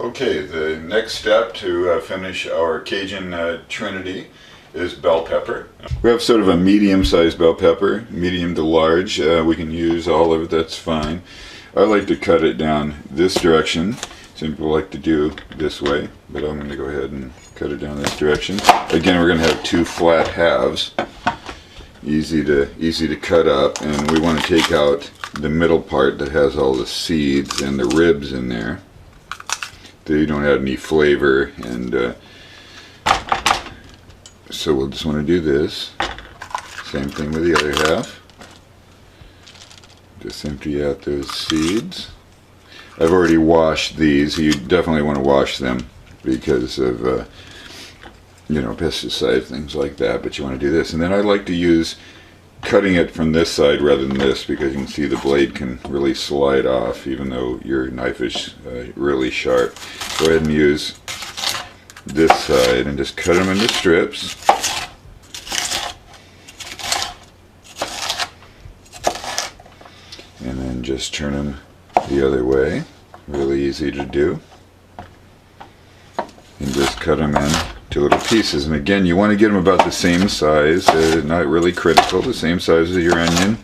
Okay, the next step to finish our Cajun Trinity is bell pepper. We have sort of a medium-sized bell pepper, medium to large. We can use all of it, that's fine. I like to cut it down this direction. Some people like to do this way, but I'm going to go ahead and cut it down this direction. Again, we're going to have two flat halves, easy to cut up, and we want to take out the middle part that has all the seeds and the ribs in there. They don't have any flavor, and so we'll just want to do this. Same thing with the other half. Just empty out those seeds. I've already washed these. You definitely want to wash them because of pesticide, things like that, but you want to do this. And then I like to use cutting it from this side rather than this, because you can see the blade can really slide off even though your knife is really sharp. Go ahead and use this side and just cut them into strips. And then just turn them the other way. Really easy to do. And just cut them in to little pieces. And again, you want to get them about the same size, not really critical, the same size as your onion.